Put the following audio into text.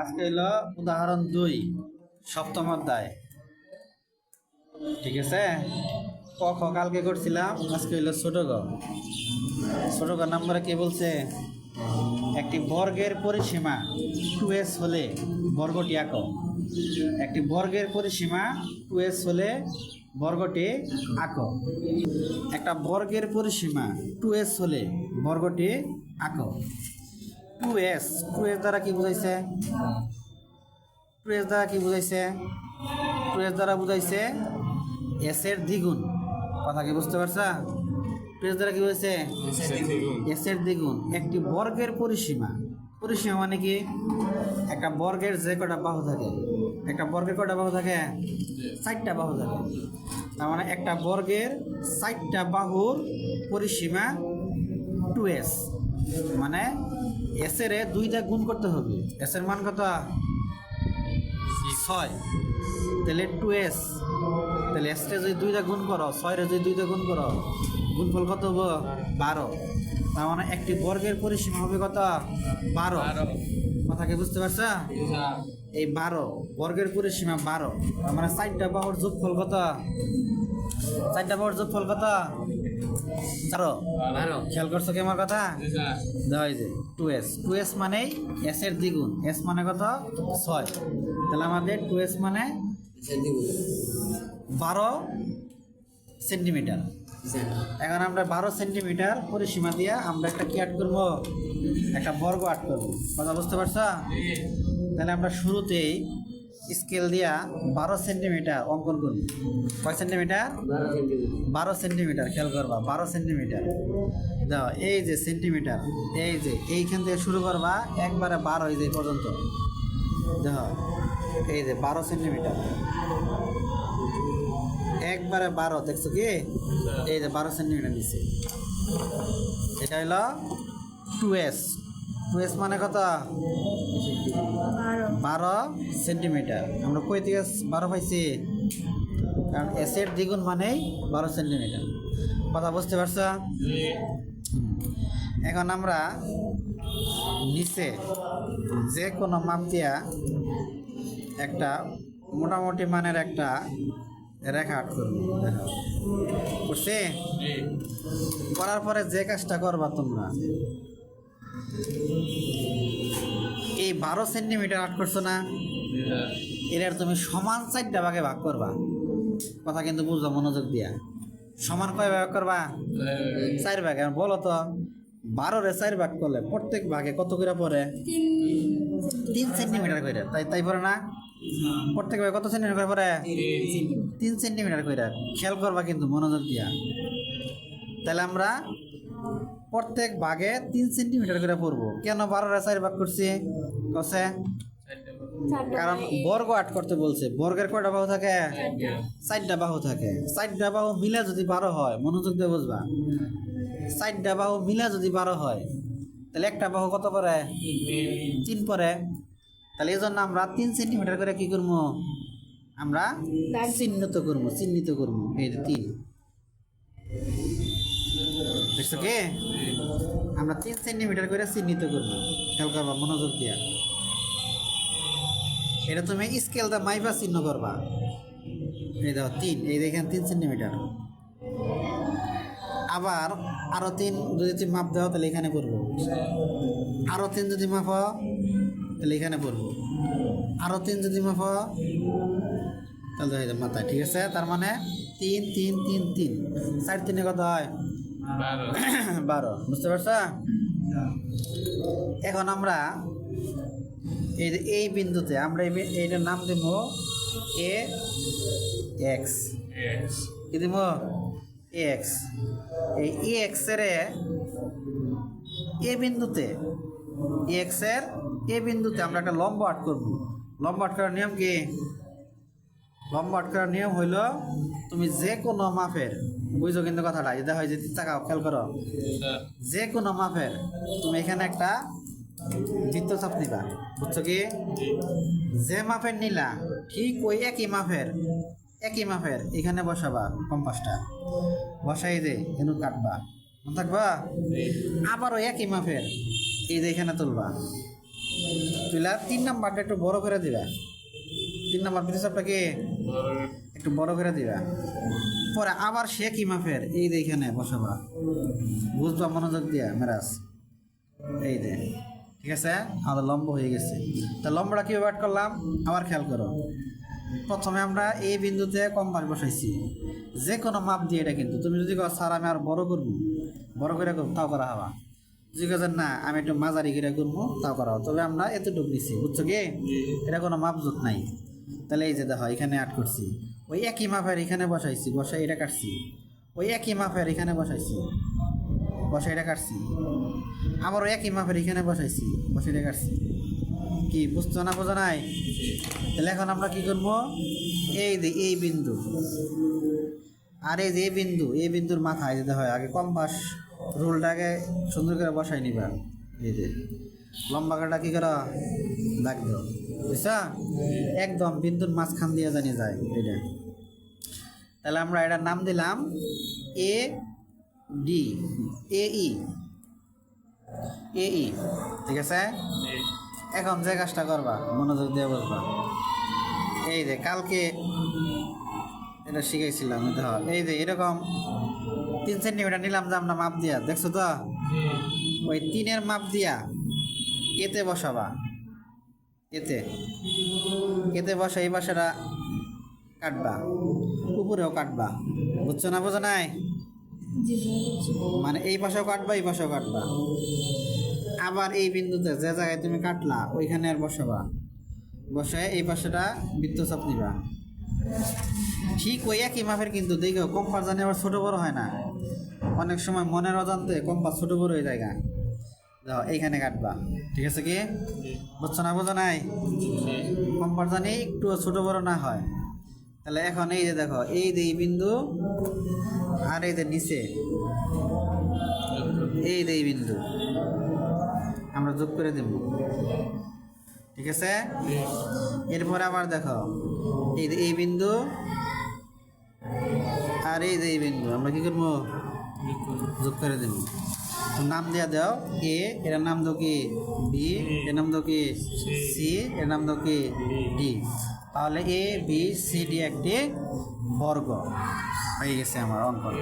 আজকে হলো উদাহরণ 2 সপ্তম অধ্যায়। ঠিক আছে, ক খ কালকে করছিলাম, আজকে হলো ছোট গ। ছোট গ নাম্বারে কি বলছে, একটি বর্গের পরিসীমা 2s হলে বর্গটি আঁকো। একটি বর্গের পরিসীমা 2s হলে বর্গটি আঁকো। একটা বর্গের পরিসীমা 2s হলে বর্গটি আঁকো। 2s দ্বারা কি বুঝাইছে? 2s দ্বারা কি বুঝাইছে? 2s দ্বারা বুঝাইছে s এর দ্বিগুণ। কথা কি বুঝতে পারছা? 2s দ্বারা কি বুঝাইছে? s এর দ্বিগুণ। একটি বর্গের পরিসীমা, পরিসীমা মানে কি? একটা বর্গের যে কটা বাহু থাকে, একটা বর্গের কটা বাহু থাকে? 4টা বাহু থাকে। তার মানে একটা বর্গের 4টা বাহুর পরিসীমা 2s, মানে s এর 2টা গুণ করতে হবে। s এর মান কত? 6। তাহলে 2s, তাহলে s রে যদি 2টা গুণ করো, 6 রে যদি 2টা গুণ করো, গুণফল কত হবে? 12। তার মানে একটি বর্গের পরিসীমা হবে কত? 12। কথা কি বুঝতে পারছো? এই 12 বর্গের পরিসীমা 12। তার মানে 4টা বাহুর যোগফল কত? 4টা বাহুর যোগফল কত? 12। খেয়াল করছো কি আমার কথা? দেওয়া হয়েছে 2s মানেই s এর দ্বিগুণ। s মানে কত? 6। তাহলে আমাদের 2s মানে 12 সেন্টিমিটার। এখন আমরা 12 সেন্টিমিটার পরিসীমা দিয়ে আমরা একটা কি আট করবো? একটা বর্গ আট করবো। কথা বুঝতে পারছো? তাহলে আমরা শুরুতেই স্কেল দিয়া 12 সেন্টিমিটার অঙ্কন করব। কয় সেন্টিমিটার? 12 সেন্টিমিটার। খেয়াল করবা, 12 সেন্টিমিটার দাও। এই যে সেন্টিমিটার, এই যে এইখান থেকে শুরু করবা, একবারে 12 এই যে পর্যন্ত দেখো। এই যে 12 সেন্টিমিটার, একবারে 12। দেখছো কি? এই যে 12 সেন্টিমিটার নিচে, এটা হলো 2s। 2s মানে কত? 12 সেন্টিমিটার। আমরা কই থেকে 12 পাইছি? কারণ s এর দ্বিগুণ মানেই 12 সেন্টিমিটার। কথা বুঝতে পারছো? এখন আমরা নিচে যে কোনো মাপ দিয়া একটা মোটামুটি মানের একটা রেখা আট করবো। বুঝছি? করার পরে যে কাজটা করবা তোমরা, এই 12 সেন্টিমিটার আট করছো না, এর তুমি সমান 4টা ভাগে ভাগ করবা। কথা কিন্তু বুঝবা মনোযোগ দিয়া। সমান কয় ভাগ করবা? 4 ভাগে। বলো তো, 12-রে 4 ভাগ করলে প্রত্যেক ভাগে কত করে পড়ে? 3 সেন্টিমিটার করে। তাই পড়ে না? প্রত্যেক ভাগে কত সেন্টিমিটার করে পড়ে? 3 সেন্টিমিটার করে। খেয়াল করবা কিন্তু মনোযোগ দিয়া। তাহলে আমরা প্রত্যেক ভাগে 3 সেন্টিমিটার করে পড়বো। কেন 12-রে 4 ভাগ করছি? কসে? কারণ বর্গ আট করতে বলছে। বর্গের কয়টা বাহু থাকে? 4টা বাহু থাকে। 4টা বাহু মিলে যদি 12 হয়, মনোযোগ দিয়ে বুঝবা, 4টা বাহু মিলে যদি 12 হয়, তাহলে একটা বাহু কত পরে? 3 পরে। তাহলে এই জন্য আমরা 3 সেন্টিমিটার করে কি করবো? আমরা চিহ্নিত করবো। এই যে 3, দেখছো কি? আমরা 3 সেন্টিমিটার করে চিহ্নিত করবো। খেয়াল করবা মনোযোগ দিয়া। এটা তুমি স্কেল দা মাইবা চিহ্ন করবা। এই দেখো 3, এই দেখেন 3 সেন্টিমিটার। আবার আরো 3 যদি তুমি মাপ দাও, তাহলে এখানে পড়বো। আরো 3 যদি মাপ, তাহলে এখানে পড়বো। আরো 3 যদি মাপ, তাহলে হয়ে যাবে মাথায়। ঠিক আছে? তার মানে 3 3 3 3, 4 3 কত হয়? 12। বুঝতে পারছো? এখন আমরা এই বিন্দুতে আমরা এইটার নাম দেব এ এক্স। কি দেব? এক্স। এই এক্স এর এ বিন্দুতে, এক্স এর এ বিন্দুতে আমরা একটা লম্ব আট করব। লম্ব আট করার নিয়ম কি? লম্ব আট করার নিয়ম হইল, তুমি যে কোনো মাপের, বুঝছো কিন্তু কথাটা, এটা হয় যে তাকাও, খেয়াল করো, যে কোনো মাপের তুমি এখানে একটা বৃত্তচাপ নিবা। বুঝছো কি? যে মাপের নিলা, ঠিক ওই একই মাপের এখানে বসাবা কম্পাসটা, বসাই দে এনু কাটবা, মনে থাকবা। আবার ওই একই মাপের এই যে এখানে তুলবা, তুইলা 3 নাম্বারটা একটু বড় করে দিবা। 3 নাম্বার বৃত্তচাপটা কি একটু বড় করে দিবা। পরে আবার সে কি মাপের এই যে এখানে বসাবা, বুঝবা মনোযোগ দিয়া মেরাজ। এই যে ঠিক আছে, আমাদের লম্ব হয়ে গেছে। তা লম্বটা কীভাবে আট করলাম আবার খেয়াল করো। প্রথমে আমরা এই বিন্দুতে কম্পাস বসাইছি, যে কোনো মাপ দিয়ে। এটা কিন্তু তুমি যদি কো স্যার আমি আর বড় করবো, বড় করে করবো, তাও করা হওয়া। যদি কেউ না আমি একটু মাঝারি করে করবো, তাও করা হওয়া। তবে আমরা এতটুকু নিচ্ছি, বুঝছো কি? এটা কোনো মাপজোক নাই। তাহলে এই যে দেখো এখানে আট করছি, ওই একই মাপের এখানে বসাইছি, বসাই এটা কাটছি। ওই একই মাপের এখানে বসাইছি, বসাই এটা কাটছি। আবার ওই একই মাপের এখানে বসাইছি, বসাই এটা কাটছি। কি বুঝছো না, বোঝো নাই? তাহলে এখন আমরা কি করবো, এই যে এই বিন্দু আর এই যে এই বিন্দু, এই বিন্দুর মাথায় যেতে হয় আগে কম্পাস রুলটাকে সুন্দর করে বসাই নিবা। এই যে লম্বা কাটা কি করা দাগ দাও, বুঝছা? একদম বিন্দুর মাঝখান দিয়ে জানি যায় এটা। তাহলে আমরা এটার নাম দিলাম এ ডি, এ ই, এ ই। ঠিক আছে, এখন যে কাজটা করবা মনোযোগ দিয়ে বসবা। এই যে কালকে এটা শিখাইছিলাম, এই যে এরকম 3 সেন্টিমিটার নিলাম যে আমরা মাপ দিয়া, দেখছো তো? ওই 3-এর মাপ দিয়া এতে বসাবা, এতে এতে বসা এই পাশেটা কাটবা, উপরেও কাটবা। বুঝছো না, বোঝো নাই? মানে এই পাশেও কাটবা, এই পাশেও কাটবা। আবার এই বিন্দুতে যে জায়গায় তুমি কাটলা ওইখানে আর বসাবা, বসায় এই পাশেটা বৃত্তচাপ নিবা। ঠিক ওই একই মাপের কিন্তু দেখো কম্পাস জানি আবার ছোটো বড় হয় না, অনেক সময় মনের অজান্তে কম্পাস ছোটো বড় হয়ে যায়। দেখো এইখানে কাটবা, ঠিক আছে কি? বুঝছো না, বোঝো নাই? কম্পাস জানি একটু ছোটো বড় না হয়। তাহলে এখন এই যে দেখো এই যে এই বিন্দু আর এই যে নিচে এই যে এই বিন্দু আমরা যোগ করে দেব, ঠিক আছে? এরপরে আবার দেখো এই যে এই বিন্দু আর এই যে এই বিন্দু আমরা কি করবো, যোগ করে দেব। নাম দেওয়া দাও এ, এর নাম দাও কি বি, এর নাম দাও কি সি, এর নাম দাও কি ডি। তাহলে এ বি সি ডি একটি বর্গ হয়ে গেছে আমার অঙ্কন।